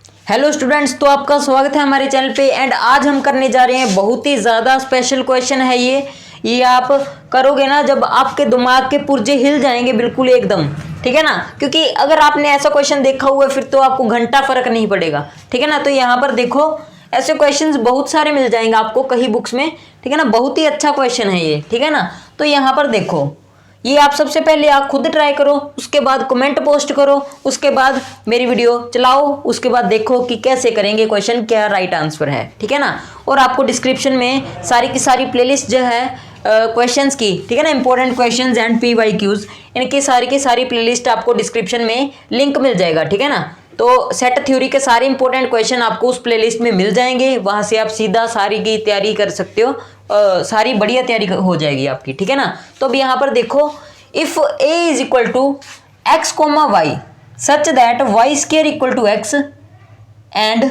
Hello students, तो आपका स्वागत है हमारे चैनल पे। एंड आज हम करने जा रहे हैं बहुत ही ज़्यादा स्पेशल क्वेश्चन है ये आप करोगे ना, जब आपके दिमाग के पुर्जे हिल जाएंगे बिल्कुल एकदम, ठीक है ना। क्योंकि अगर आपने ऐसा क्वेश्चन देखा हुआ है फिर तो आपको घंटा फर्क नहीं पड़ेगा, ठीक है ना। तो यहाँ पर देखो, ऐसे क्वेश्चंस बहुत सारे मिल जाएंगे आपको कहीं बुक्स में, ठीक है ना। बहुत ही अच्छा क्वेश्चन है ये, ठीक है ना। तो यहाँ पर देखो, ये आप सबसे पहले आप खुद ट्राई करो, उसके बाद कमेंट पोस्ट करो, उसके बाद मेरी वीडियो चलाओ, उसके बाद देखो कि कैसे करेंगे क्वेश्चन, क्या राइट आंसर है, ठीक है ना। और आपको डिस्क्रिप्शन में सारी की सारी प्लेलिस्ट जो है क्वेश्चंस की, ठीक है ना, इंपॉर्टेंट क्वेश्चंस एंड PYQs, इनकी सारी की सारी प्लेलिस्ट आपको डिस्क्रिप्शन में लिंक मिल जाएगा, ठीक है ना। तो सेट थ्योरी के सारे इंपॉर्टेंट क्वेश्चन आपको उस प्लेलिस्ट में मिल जाएंगे, वहां से आप सीधा सारी की तैयारी कर सकते हो, सारी बढ़िया तैयारी हो जाएगी आपकी, ठीक है ना। तो अब यहाँ पर देखो, if a is equal to x comma y such that y square equal to x and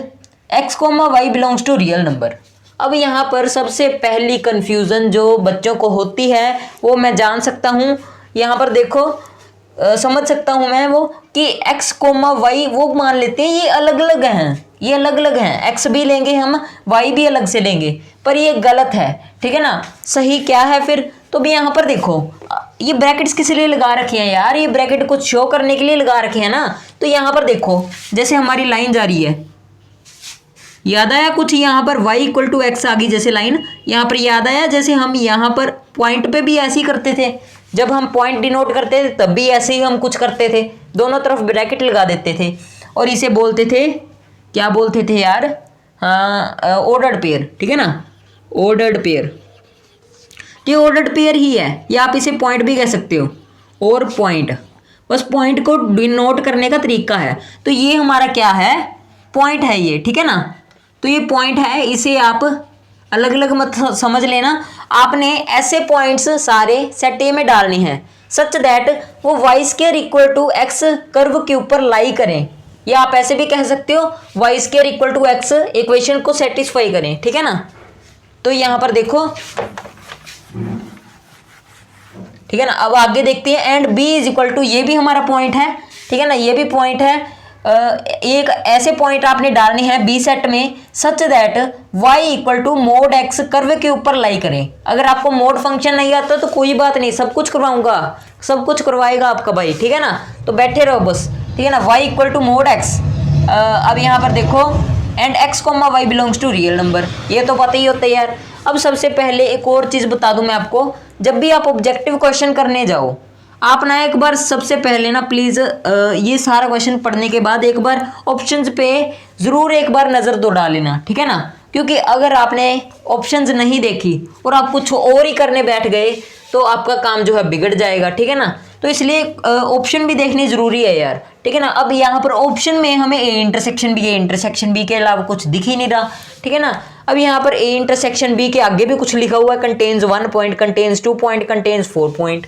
x comma y belongs to real number. अब यहाँ पर सबसे पहली कंफ्यूजन जो बच्चों को होती है वो मैं जान सकता हूँ। यहाँ पर देखो, समझ सकता हूँ मैं वो कि x कोमा वाई वो मान लेते हैं ये अलग अलग हैं, ये अलग अलग हैं, x भी लेंगे हम, y भी अलग से लेंगे, पर ये गलत है, ठीक है ना। सही क्या है फिर? तो भी यहाँ पर देखो, ये ब्रैकेट्स किस लिए लगा रखे हैं यार? ये ब्रैकेट कुछ शो करने के लिए लगा रखे हैं ना। तो यहाँ पर देखो, जैसे हमारी लाइन जा रही है, याद आया कुछ यहाँ पर y इक्वल टू एक्स आ गई जैसे लाइन, यहाँ पर याद आया जैसे हम यहाँ पर पॉइंट पे भी ऐसे ही करते थे, जब हम पॉइंट डिनोट करते थे तब भी ऐसे ही हम कुछ करते थे, दोनों तरफ ब्रैकेट लगा देते थे और इसे बोलते थे, क्या बोलते थे यार? हाँ, ऑर्डर्ड पेयर, ठीक है ना, ऑर्डर्ड पेयर। ये ऑर्डर्ड पेयर ही है, या आप इसे पॉइंट भी कह सकते हो, और पॉइंट, बस पॉइंट को डिनोट करने का तरीका है। तो ये हमारा क्या है? पॉइंट है ये, ठीक है ना। तो ये पॉइंट है, इसे आप अलग अलग मत समझ लेना। आपने ऐसे पॉइंट्स सारे सेट ए में डालने हैं सच दैट वो y square equal to x curve के ऊपर लाई करें, या आप ऐसे भी कह सकते हो y square equal to x equation को सेटिस्फाई करें, ठीक है ना। तो यहाँ पर देखो, ठीक है ना। अब आगे देखते हैं, and b is equal to, ये भी हमारा पॉइंट है, ठीक है ना, ये भी पॉइंट है। एक ऐसे पॉइंट आपने डालने हैं बी सेट में such that y equal to mod x curve के ऊपर लाई करें। अगर आपको मोड फंक्शन नहीं आता तो कोई बात नहीं, सब कुछ करवाऊंगा, सब कुछ करवाएगा आपका भाई, ठीक है ना। तो बैठे रहो बस, ठीक है ना। y equal to mod x, अब यहाँ पर देखो, and x comma y belongs to real number, ये तो पता ही होता है यार। अब सबसे पहले एक और चीज़ बता दूं मैं आपको, जब भी आप ऑब्जेक्टिव क्वेश्चन करने जाओ, आप ना एक बार सबसे पहले ना प्लीज़ ये सारा क्वेश्चन पढ़ने के बाद एक बार ऑप्शंस पे ज़रूर एक बार नज़र दो डाल लेना, ठीक है ना। क्योंकि अगर आपने ऑप्शंस नहीं देखी और आप कुछ और ही करने बैठ गए तो आपका काम जो है बिगड़ जाएगा, ठीक है ना। तो इसलिए ऑप्शन भी देखनी ज़रूरी है यार, ठीक है ना। अब यहाँ पर ऑप्शन में हमें ए इंटरसेक्शन बी के अलावा कुछ दिख ही नहीं रहा, ठीक है ना। अब यहाँ पर ए इंटरसेक्शन बी के आगे भी कुछ लिखा हुआ है, contains 1 point, contains 2 point, contains 4 point.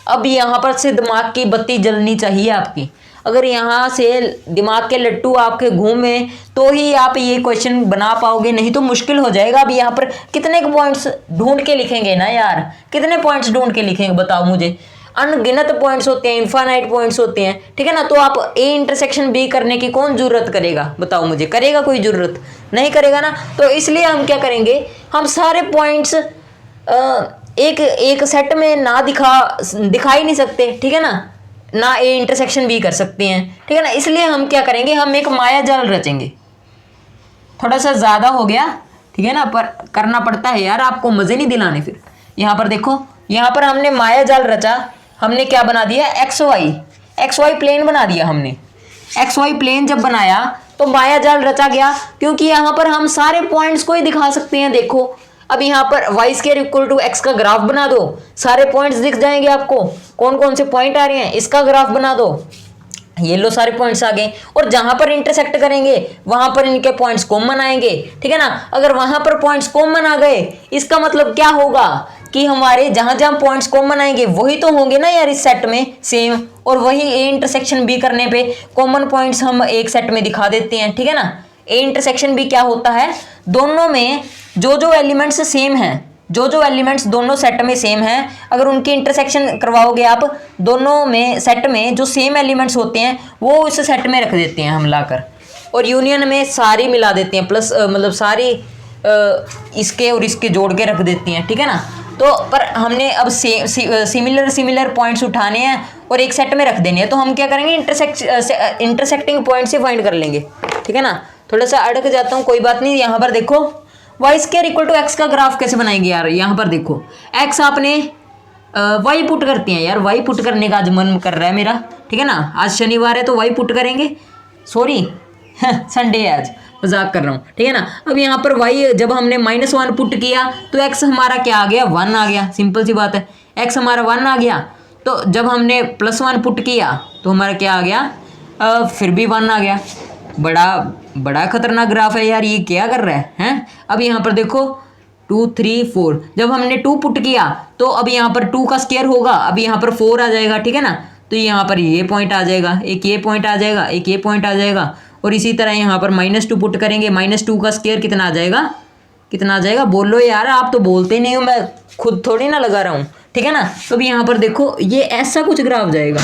अब यहाँ पर से दिमाग की बत्ती जलनी चाहिए आपकी। अगर यहाँ से दिमाग के लट्टू आपके घूमे तो ही आप ये क्वेश्चन बना पाओगे, नहीं तो मुश्किल हो जाएगा। अब यहाँ पर कितने पॉइंट्स ढूंढ के लिखेंगे ना यार, कितने पॉइंट्स ढूंढ के लिखेंगे बताओ मुझे? अनगिनत पॉइंट्स होते हैं, इनफाइनाइट पॉइंट्स होते हैं, ठीक है ना। तो आप ए इंटरसेक्शन बी करने की कौन जरूरत करेगा बताओ मुझे? करेगा कोई? जरूरत नहीं करेगा ना। तो इसलिए हम क्या करेंगे, हम सारे पॉइंट्स एक एक सेट में ना दिखा ही नहीं सकते, ठीक है ना ए इंटरसेक्शन भी कर सकते हैं, ठीक है ना। इसलिए हम क्या करेंगे, हम एक माया जाल रचेंगे। थोड़ा सा ज़्यादा हो गया, ठीक है ना, पर करना पड़ता है यार, आपको मज़े नहीं दिलाने फिर। यहाँ पर देखो, यहाँ पर हमने माया जाल रचा, हमने क्या बना दिया? एक्स वाई प्लेन बना दिया हमने। एक्स वाई प्लेन जब बनाया तो माया जाल रचा गया, क्योंकि यहाँ पर हम सारे पॉइंट्स को ही दिखा सकते हैं। देखो, अब यहाँ पर y square equal to x का ग्राफ बना दो, सारे पॉइंट्स दिख जाएंगे आपको, कौन कौन से पॉइंट आ रहे हैं, इसका ग्राफ बना दो, ये लो सारे पॉइंट्स आ गए। और जहां पर इंटरसेक्ट करेंगे वहां पर इनके पॉइंट्स कॉमन आएंगे, ठीक है ना। अगर वहां पर पॉइंट्स कॉमन आ गए, इसका मतलब क्या होगा कि हमारे जहां जहां पॉइंट्स कॉमन आएंगे वही तो होंगे ना यार इस सेट में सेम, और वही ए इंटरसेक्शन बी करने पे कॉमन पॉइंट्स हम एक सेट में दिखा देते हैं, ठीक है ना। ए इंटरसेक्शन बी क्या होता है, दोनों में जो एलिमेंट्स सेम हैं, जो एलिमेंट्स दोनों सेट में सेम हैं, अगर उनकी इंटरसेक्शन करवाओगे आप, दोनों में सेट में जो सेम एलिमेंट्स होते हैं वो उस सेट में रख देते हैं हम लाकर, और यूनियन में सारी मिला देती हैं, प्लस मतलब सारी इसके और इसके जोड़ के रख देती हैं, ठीक है ना। तो पर हमने अब सिमिलर पॉइंट्स उठाने हैं और एक सेट में रख देने हैं, तो हम क्या करेंगे, इंटरसेक्टिंग पॉइंट से फाइंड कर लेंगे, ठीक है ना। थोड़ा सा अड़क जाता हूँ, कोई बात नहीं। यहाँ पर देखो y square equal to x का ग्राफ कैसे बनाएंगे यार। यहाँ पर देखो एक्स आपने वाई पुट करती हैं यार, वाई पुट करने का आज मन कर रहा है मेरा, ठीक है ना। आज शनिवार है तो वाई पुट करेंगे, सॉरी संडे है आज, मजाक कर रहा हूँ, ठीक है ना। अब यहाँ पर वाई जब हमने -1 पुट किया तो एक्स हमारा क्या आ गया, 1 आ गया, सिंपल सी बात है, एक्स हमारा 1 आ गया। तो जब हमने +1 पुट किया तो हमारा क्या आ गया, फिर भी 1 आ गया। बड़ा खतरनाक ग्राफ है यार, ये क्या कर रहा है, हैं। अब यहाँ पर देखो 2 3 4, जब हमने 2 पुट किया तो अब यहाँ पर 2 का स्क्वायर होगा, अब यहाँ पर 4 आ जाएगा, ठीक है ना। तो यहाँ पर ये पॉइंट आ जाएगा, एक ये पॉइंट आ जाएगा, एक ये पॉइंट आ जाएगा, और इसी तरह यहाँ पर -2 पुट करेंगे, -2 का स्क्वायर कितना आ जाएगा, कितना आ जाएगा, बोलो यार, आप तो बोलते नहीं हो, मैं खुद थोड़ी ना लगा रहा हूँ, ठीक है ना। तो अब यहाँ पर देखो ये ऐसा कुछ ग्राफ जाएगा,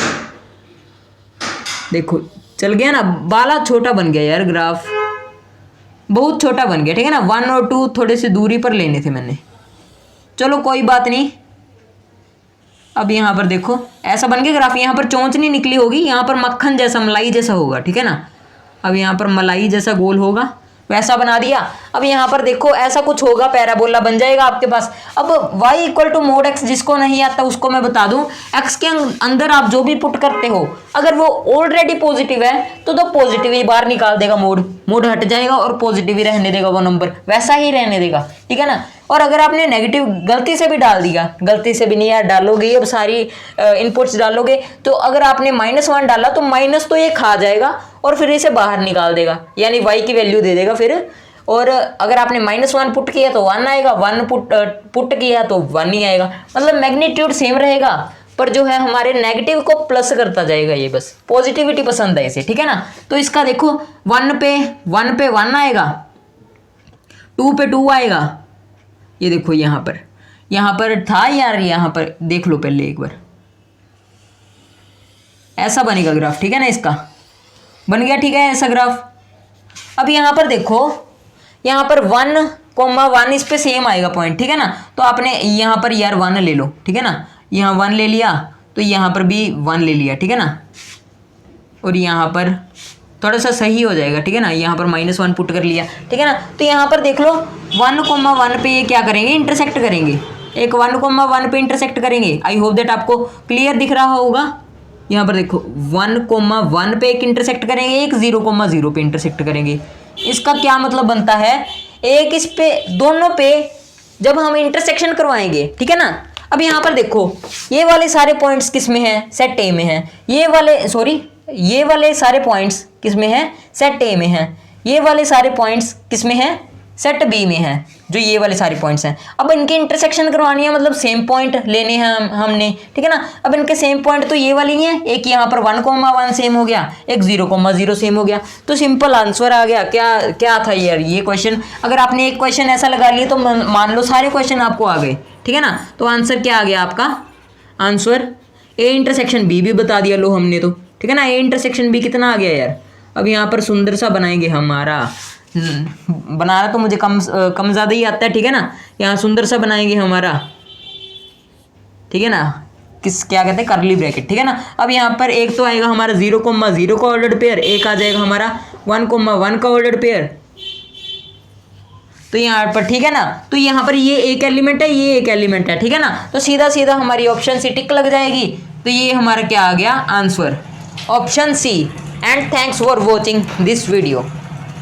देखो चल गया ना, बाला छोटा बन गया यार, ग्राफ बहुत छोटा बन गया, ठीक है ना। 1 और 2 थोड़े से दूरी पर लेने थे मैंने, चलो कोई बात नहीं। अब यहाँ पर देखो ऐसा बन गया ग्राफ, यहाँ पर चोंच नहीं निकली होगी, यहाँ पर मक्खन जैसा, मलाई जैसा होगा, ठीक है ना। अब यहाँ पर मलाई जैसा गोल होगा, वैसा बना दिया। अब यहाँ पर देखो ऐसा कुछ होगा, पैराबोला बन जाएगा आपके पास। अब y equal to mod x, जिसको नहीं आता उसको मैं बता दूं, x के अंदर आप जो भी पुट करते हो अगर वो ऑलरेडी पॉजिटिव है तो पॉजिटिव ही बाहर निकाल देगा, मोड हट जाएगा और पॉजिटिव ही रहने देगा, वो नंबर वैसा ही रहने देगा, ठीक है ना। और अगर आपने नेगेटिव गलती से भी डाल दिया, गलती से भी नहीं यार डालोगे, अब सारी इनपुट्स डालोगे, तो अगर आपने -1 डाला तो माइनस तो ये खा जाएगा और फिर इसे बाहर निकाल देगा, यानी y की वैल्यू दे देगा फिर। और अगर आपने -1 पुट किया तो 1 आएगा, 1 पुट किया तो 1 ही आएगा, मतलब मैग्नीट्यूड सेम रहेगा, पर जो है हमारे नेगेटिव को प्लस करता जाएगा, ये बस पॉजिटिविटी पसंद है इसे, ठीक है ना। तो इसका देखो 1 पे 1 आएगा, 2 पे 2 आएगा, ये देखो यहाँ पर था यार, यहाँ पर देख लो पहले एक बार, ऐसा बनेगा ग्राफ, ठीक है ना। इसका बन गया, ठीक है, ऐसा ग्राफ। अब यहाँ पर देखो, यहाँ पर 1,1 इस पे सेम आएगा पॉइंट, ठीक है ना। तो आपने यहाँ पर यार 1 ले लो, ठीक है ना, यहाँ 1 ले लिया तो यहाँ पर भी 1 ले लिया, ठीक है ना। और यहाँ पर थोड़ा सा सही हो जाएगा, ठीक है ना, यहाँ पर -1 पुट कर लिया, ठीक है ना। तो यहाँ पर देख लो 1,1 पे ये क्या करेंगे, इंटरसेक्ट करेंगे, एक 1,1 पे इंटरसेक्ट करेंगे। आई होप दैट आपको क्लियर दिख रहा होगा। यहाँ पर देखो 1,1 पे एक इंटरसेक्ट करेंगे, एक 0,0 पे इंटरसेक्ट करेंगे। इसका क्या मतलब बनता है, एक इस पे दोनों पे जब हम इंटरसेक्शन करवाएंगे, ठीक है ना। अब यहाँ पर देखो ये वाले सारे पॉइंट्स किस में हैं, सेट ए में हैं, ये वाले सारे पॉइंट्स किस में हैं, सेट ए में हैं, ये वाले सारे पॉइंट्स किस में हैं, सेट बी में हैं, जो ये वाले सारे पॉइंट्स हैं। अब इनकी इंटरसेक्शन करवानी है, मतलब सेम पॉइंट लेने हैं हमने, ठीक है ना। अब इनके सेम पॉइंट तो ये वाली ही हैं, एक यहाँ पर 1,1 सेम हो गया, एक 0,0 सेम हो गया, तो सिंपल आंसर आ गया। क्या था यार ये क्वेश्चन, अगर आपने एक क्वेश्चन ऐसा लगा लिया तो मान लो सारे क्वेश्चन आपको आ गए, ठीक है ना। तो आंसर क्या आ गया आपका, आंसर ए इंटरसेक्शन बी भी बता दिया लो हमने तो, ठीक है ना। ए इंटरसेक्शन बी कितना आ गया यार। अब यहाँ पर सुंदर सा बनाएंगे हमारा, बनाना तो मुझे कम ज़्यादा ही आता है, ठीक है ना। यहाँ सुंदर सा बनाएंगे हमारा, ठीक है ना, क्या कहते हैं, कर्ली ब्रैकेट, ठीक है ना। अब यहाँ पर एक तो आएगा हमारा 0,0 का ऑर्डर्ड पेयर, एक आ जाएगा हमारा 1,1 का ऑर्डर्ड पेयर, तो यहाँ पर, ठीक है ना। तो यहाँ पर ये एक एलिमेंट है, ये एक एलिमेंट है, ठीक है ना। तो सीधा सीधा हमारी ऑप्शन सी टिक लग जाएगी। तो ये हमारा क्या आ गया answer, option C. And thanks for watching this video.